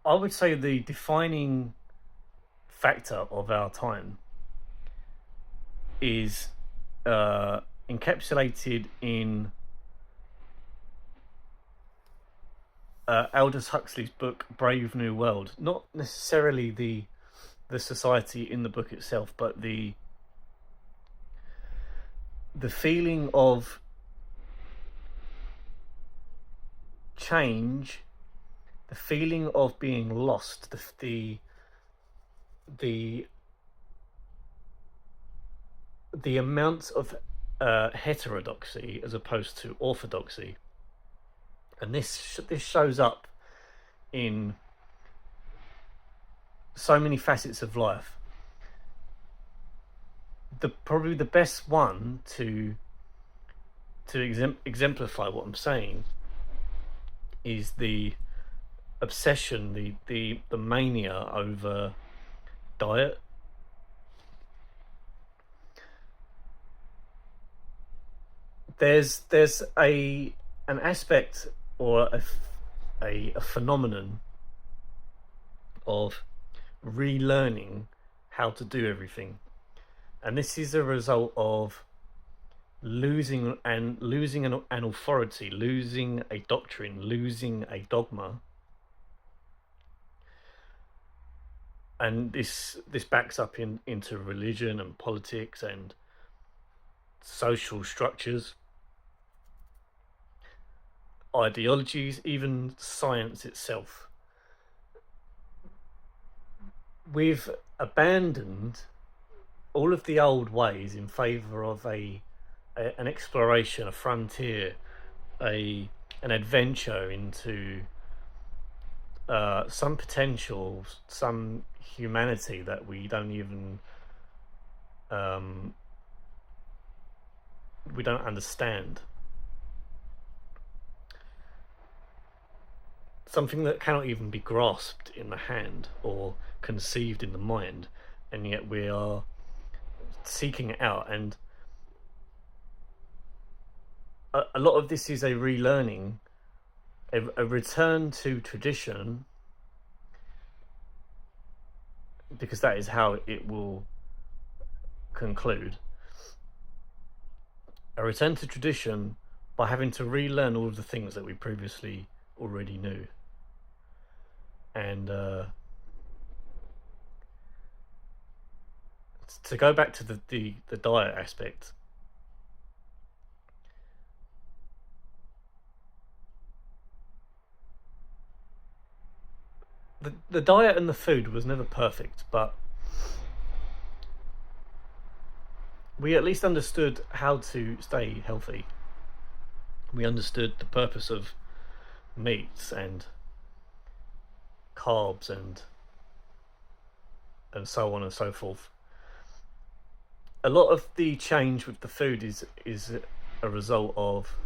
I would say the defining factor of our time is encapsulated in Aldous Huxley's book Brave New World. Not necessarily the society in the book itself, but the feeling of change, the feeling of being lost, the the amount of heterodoxy as opposed to orthodoxy, and this shows up in so many facets of life. Probably the best one to exemplify what I'm saying is the obsession, the mania over diet. There's an aspect or a phenomenon of relearning how to do everything, and this is a result of losing an authority, losing a doctrine, losing a dogma. And this backs up into religion and politics and social structures, ideologies, even science itself. We've abandoned all of the old ways in favour of an exploration, a frontier, an adventure into some potential, some humanity that we don't even we don't understand. Something that cannot even be grasped in the hand or conceived in the mind, and yet we are seeking it out. And a lot of this is a relearning, a return to tradition, because that is how it will conclude. A return to tradition by having to relearn all of the things that we previously already knew. And to go back to the diet aspect, the diet and the food was never perfect, but we at least understood how to stay healthy. We understood the purpose of meats and carbs and so on and so forth. A lot of the change with the food is a result of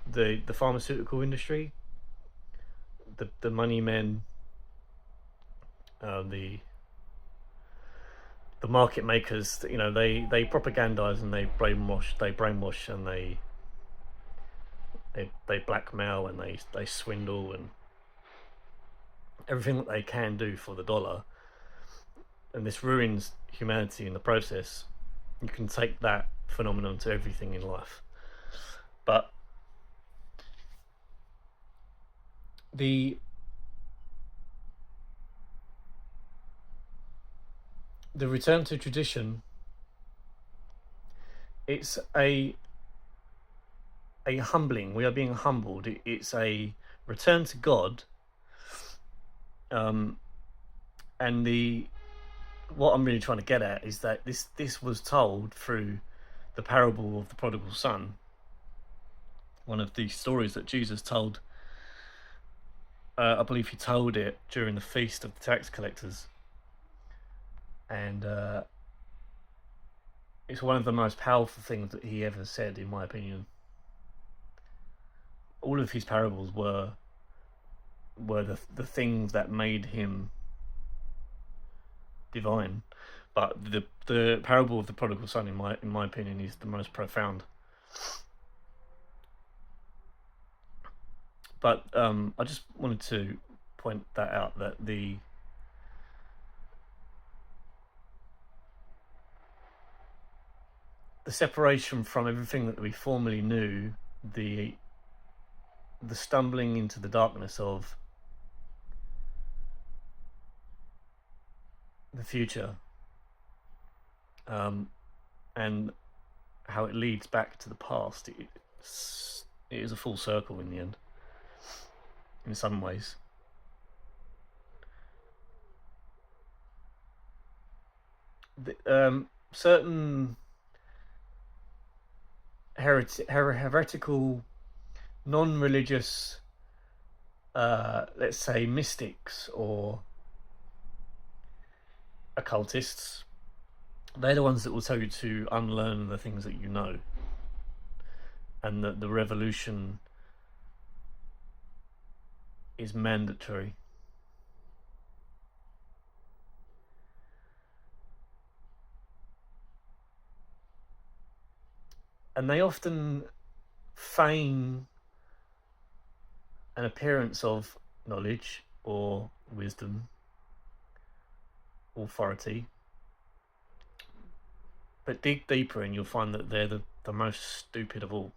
the pharmaceutical industry, the money men, the market makers. You know, they propagandize and they brainwash and they blackmail and they swindle and everything that they can do for the dollar, and this ruins humanity in the process. You can take that phenomenon to everything in life, but the return to tradition, it's a humbling. We are being humbled. It's a return to God. And what I'm really trying to get at is that this was told through the parable of the prodigal son, one of the stories that Jesus told. I believe he told it during the feast of the tax collectors, and it's one of the most powerful things that he ever said, in my opinion. All of his parables were the things that made him divine, but the parable of the prodigal son, in my opinion, is the most profound. But I just wanted to point that out, that the separation from everything that we formerly knew, the stumbling into the darkness of the future, and how it leads back to the past. It is a full circle in the end, in some ways. Certain heretical, non-religious, let's say, mystics or occultists, they're the ones that will tell you to unlearn the things that you know, and that the revolution is mandatory. And they often feign an appearance of knowledge or wisdom, authority, but dig deeper and you'll find that they're the most stupid of all.